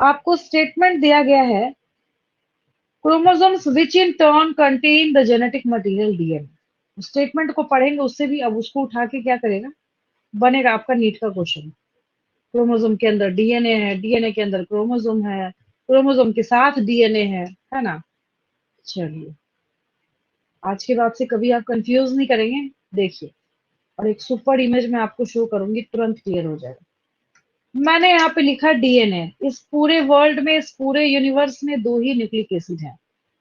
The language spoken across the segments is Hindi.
आपको स्टेटमेंट दिया गया है chromosomes which in turn contain the genetic material DNA. Statement को पढ़ेंगे उससे भी, अब उसको उठा के क्या करेगा, बनेगा आपका नीट का क्वेश्चन। क्रोमोसोम के अंदर डीएनए है, डीएनए के अंदर क्रोमोसोम है, क्रोमोसोम के साथ डीएनए है ना। चलिए, आज के बाद से कभी आप कंफ्यूज नहीं करेंगे। देखिए, और एक सुपर इमेज में आपको शो करूंगी, तुरंत क्लियर हो जाएगा। मैंने यहाँ पे लिखा डीएनए। इस पूरे वर्ल्ड में, इस पूरे यूनिवर्स में दो ही न्यूक्लिक एसिड है,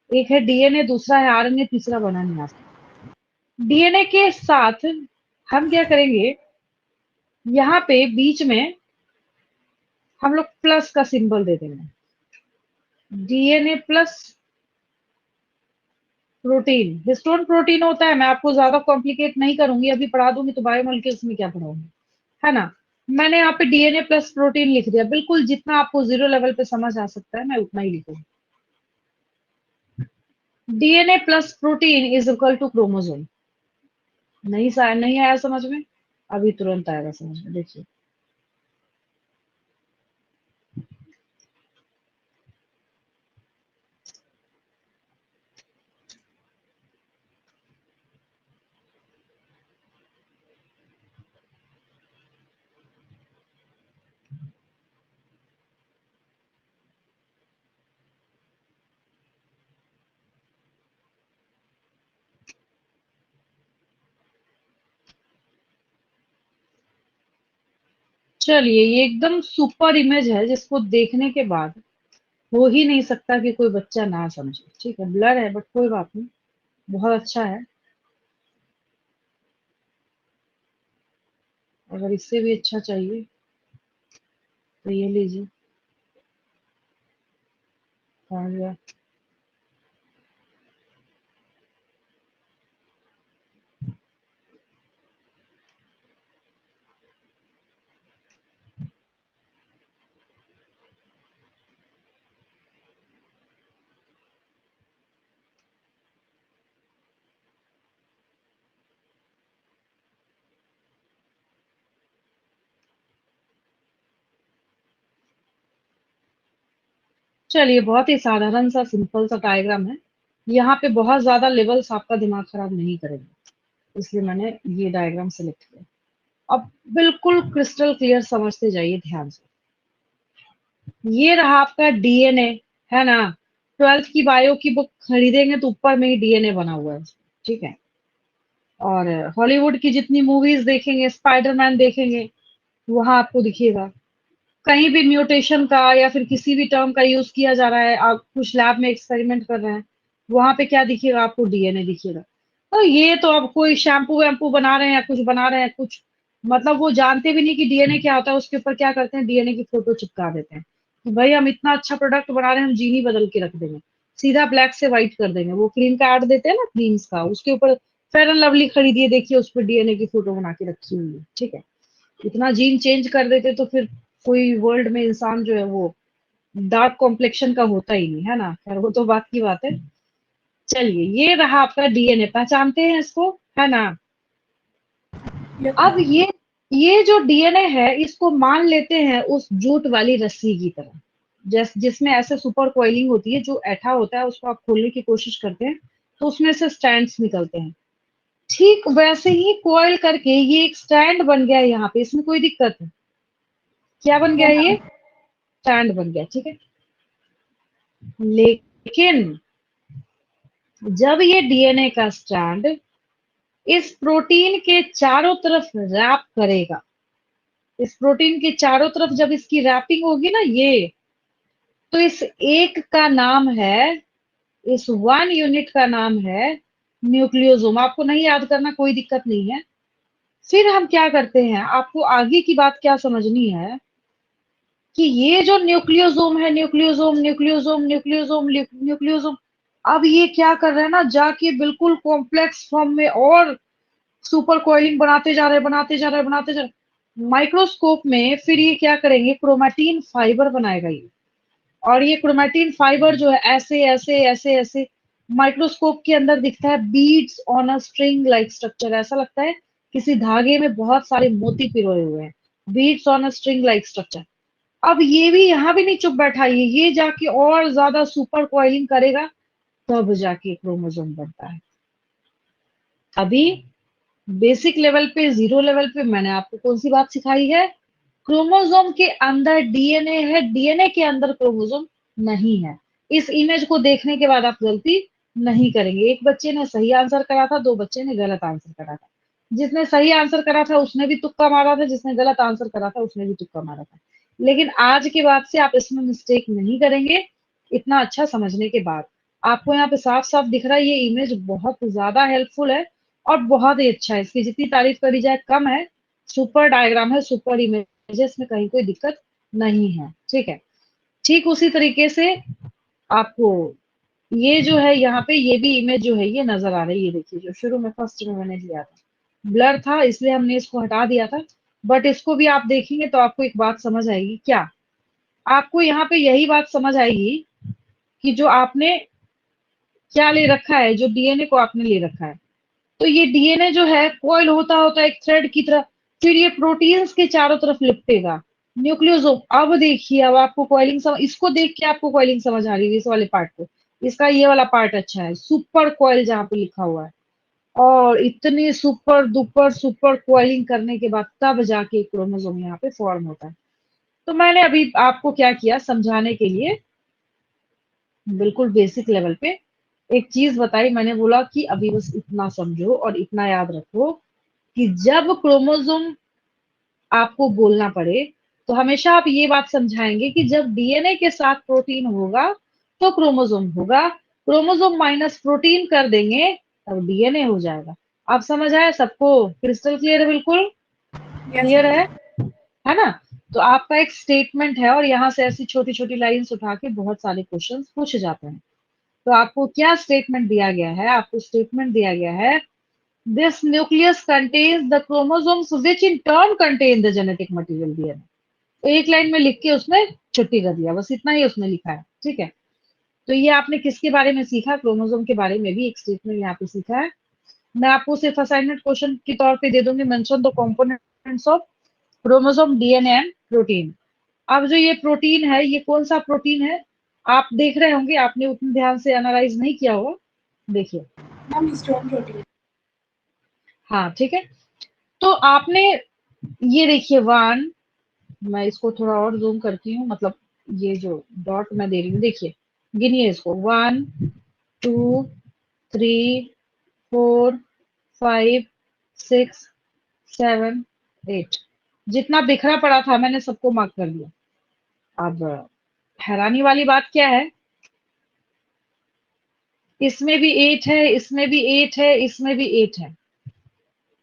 एक है डीएनए, दूसरा है आरएनए, तीसरा बना नहीं आ सकता। डीएनए के साथ हम क्या करेंगे, यहाँ पे बीच में हम लोग प्लस का सिंबल दे देंगे, DNA plus protein. Histone protein होता है, मैं आपको ज्यादा कॉम्प्लिकेट नहीं करूंगी, अभी पढ़ा दूंगी तो बायोमोलिक्यूल्स में क्या पढ़ाऊंगी, है ना। मैंने यहाँ पे डीएनए प्लस प्रोटीन लिख दिया, बिल्कुल जितना आपको जीरो लेवल पे समझ आ सकता है मैं उतना ही लिखूंगी। DNA plus protein is equal to chromosome. नहीं आया समझ में, अभी तुरंत आएगा समझ में, देखिए। चलिए, ये एकदम सुपर इमेज है जिसको देखने के बाद हो ही नहीं सकता कि कोई बच्चा ना समझे। ठीक है, ब्लर है बट कोई बात नहीं, बहुत अच्छा है। अगर इससे भी अच्छा चाहिए तो ये लीजिए। कहाँ गया? चलिए, बहुत ही साधारण सा सिंपल सा डायग्राम है। यहाँ पे बहुत ज्यादा लेवल्स आपका दिमाग खराब नहीं करेंगे, इसलिए मैंने ये डायग्राम सेलेक्ट किया। अब बिल्कुल क्रिस्टल क्लियर समझते जाइए ध्यान से। ये रहा आपका डीएनए, है ना। 12th की बायो की बुक खरीदेंगे तो ऊपर में ही डीएनए बना हुआ है, ठीक है। और हॉलीवुड की जितनी मूवीज देखेंगे, स्पाइडरमैन देखेंगे, वहां आपको दिखेगा। कहीं भी म्यूटेशन का या फिर किसी भी टर्म का यूज किया जा रहा है, आप कुछ लैब में एक्सपेरिमेंट कर रहे हैं, वहां पे क्या दिखेगा आपको, डीएनए दिखेगा। तो ये तो अब कोई शैम्पू वैम्पू बना रहे हैं या कुछ बना रहे हैं, कुछ मतलब वो जानते भी नहीं कि डीएनए क्या होता है, उसके ऊपर क्या करते हैं, डीएनए की फोटो चिपका देते हैं कि भाई हम इतना अच्छा प्रोडक्ट बना रहे हैं, हम जीनी बदल के रख देंगे, सीधा ब्लैक से व्हाइट कर देंगे। वो क्रीम का ऐड देते हैं ना, क्रीम्स का, उसके ऊपर फेयर एंड लवली खरीदिए, देखिए उस पर डीएनए की फोटो बना के रखी हुई है, ठीक है। इतना जीन चेंज कर देते तो फिर कोई वर्ल्ड में इंसान जो है वो डार्क कॉम्प्लेक्शन का होता ही नहीं, है ना। खैर वो तो बात की बात है। चलिए, ये रहा आपका डीएनए, पहचानते हैं इसको, है ना। अब ये जो डीएनए है, इसको मान लेते हैं उस जूट वाली रस्सी की तरह, जिसमें ऐसे सुपर कोइलिंग होती है, जो ऐठा होता है उसको आप खोलने की कोशिश करते हैं तो उसमें से स्ट्रैंड्स निकलते हैं। ठीक वैसे ही कोयल करके ये एक स्टैंड बन गया है यहाँ पे, इसमें कोई दिक्कत है? क्या बन गया ये? स्टैंड बन गया, ठीक है। लेकिन जब ये डीएनए का स्ट्रैंड इस प्रोटीन के चारों तरफ रैप करेगा, इस प्रोटीन के चारों तरफ जब इसकी रैपिंग होगी ना, ये तो इस एक का नाम है, इस वन यूनिट का नाम है न्यूक्लियोसोम। आपको नहीं याद करना, कोई दिक्कत नहीं है। फिर हम क्या करते हैं, आपको आगे की बात क्या समझनी है कि ये जो न्यूक्लियोसोम है, न्यूक्लियोसोम न्यूक्लियोसोम न्यूक्लियोसोम न्यूक्लियोसोम, अब ये क्या कर रहे हैं ना, जाके बिल्कुल कॉम्प्लेक्स फॉर्म में और सुपर कोइलिंग बनाते जा रहे हैं, बनाते जा रहे हैं, बनाते जा रहे हैं। माइक्रोस्कोप में फिर ये क्या करेंगे, क्रोमैटिन फाइबर बनाएगा ये। और ये क्रोमैटिन फाइबर जो है ऐसे ऐसे ऐसे ऐसे माइक्रोस्कोप के अंदर दिखता है, beads on a string like structure. ऐसा लगता है किसी धागे में बहुत सारे मोती पिरोए हुए हैं, beads on a string like structure. अब ये भी यहाँ भी नहीं चुप बैठा, ये जाके और ज्यादा सुपर कॉइलिंग करेगा, तब जाके क्रोमोसोम बनता है। अभी बेसिक लेवल पे, जीरो लेवल पे मैंने आपको कौन सी बात सिखाई है? क्रोमोसोम के अंदर डीएनए है, डीएनए के अंदर क्रोमोसोम नहीं है। इस इमेज को देखने के बाद आप गलती नहीं करेंगे। एक बच्चे ने सही आंसर करा था, दो बच्चे ने गलत आंसर करा था। जिसने सही आंसर करा था उसने भी तुक्का मारा था, जिसने गलत आंसर करा था उसने भी तुक्का मारा था। लेकिन आज के बाद से आप इसमें मिस्टेक नहीं करेंगे, इतना अच्छा समझने के बाद। आपको यहाँ पे साफ साफ दिख रहा है, ये इमेज बहुत ज्यादा हेल्पफुल है और बहुत ही अच्छा है। इसकी जितनी तारीफ करी जाए कम है। सुपर डायग्राम है, सुपर इमेजेस में कहीं कोई दिक्कत नहीं है, ठीक है। ठीक उसी तरीके से आपको ये जो है यहाँ पे, ये भी इमेज जो है ये नजर आ रही है। देखिए, जो शुरू में फर्स्ट में मैंने लिया था, ब्लर था इसलिए हमने इसको हटा दिया था, बट इसको भी आप देखेंगे तो आपको एक बात समझ आएगी। क्या? आपको यहाँ पे यही बात समझ आएगी कि जो आपने क्या ले रखा है, जो डीएनए को आपने ले रखा है, तो ये डीएनए जो है कॉइल होता होता है एक थ्रेड की तरह, फिर ये प्रोटीन्स के चारों तरफ लिपटेगा, न्यूक्लियोसोम। अब देखिए, अब आपको कॉइलिंग समझ, इसको देख के आपको कॉइलिंग समझ आ रही है, इस वाले पार्ट को। इसका ये वाला पार्ट अच्छा है, सुपर कॉइल जहाँ पे लिखा हुआ है। और इतनी सुपर डुपर सुपर कॉइलिंग करने के बाद तब जाके क्रोमोसोम यहाँ पे फॉर्म होता है। तो मैंने अभी आपको क्या किया समझाने के लिए, बिल्कुल बेसिक लेवल पे एक चीज बताई। मैंने बोला कि अभी बस इतना समझो और इतना याद रखो कि जब क्रोमोसोम आपको बोलना पड़े, तो हमेशा आप ये बात समझाएंगे कि जब डीएनए के साथ प्रोटीन होगा तो क्रोमोसोम होगा, क्रोमोसोम माइनस प्रोटीन कर देंगे तब डीएनए हो जाएगा। आप समझ आया सबको? क्रिस्टल क्लियर है? बिल्कुल यस क्लियर मैम। है ना? तो आपका एक स्टेटमेंट है और यहाँ से ऐसी छोटी छोटी लाइंस उठा के बहुत सारे क्वेश्चंस पूछे जाते हैं। तो आपको क्या स्टेटमेंट दिया गया है? आपको स्टेटमेंट दिया गया है, this nucleus contains the chromosomes which in turn contain the genetic material DNA. तो एक लाइन में लिख के उसने छुट्टी कर दिया, बस इतना ही उसने लिखा है, ठीक है। तो ये आपने किसके बारे में सीखा? क्रोमोसोम के बारे में भी एक स्टेटमेंट यहाँ पे सीखा है। मैं आपको सिर्फ असाइनमेंट क्वेश्चन के तौर पे दे दूंगी, mention the components of chromosome DNA and protein. अब जो ये प्रोटीन है, ये कौन सा प्रोटीन है? आप देख रहे होंगे, आपने उतने ध्यान से एनालाइज नहीं किया होगा, देखिए। Ma'am histone protein. हाँ, ठीक है। तो आपने ये देखिए वन, मैं इसको थोड़ा और जूम करती हूँ, मतलब ये जो डॉट मैं दे रही हूँ, देखिए, गिनिए इसको, 1 2 3 4 5 6 7 8। जितना बिखरा पड़ा था मैंने सबको मार्क कर दिया। अब हैरानी वाली बात क्या है, इसमें भी 8 है, इसमें भी 8 है, इसमें भी 8 है।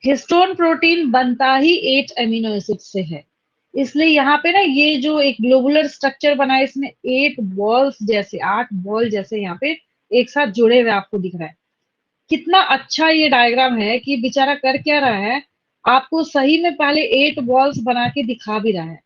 हिस्टोन प्रोटीन बनता ही 8 अमीनो एसिड से है। इसलिए यहाँ पे ना ये जो एक ग्लोबुलर स्ट्रक्चर बना है, इसमें 8 बॉल्स जैसे, 8 बॉल जैसे यहाँ पे एक साथ जुड़े हुए आपको दिख रहा है। कितना अच्छा ये डायग्राम है कि बेचारा कर क्या रहा है, आपको सही में पहले 8 बॉल्स बना के दिखा भी रहा है।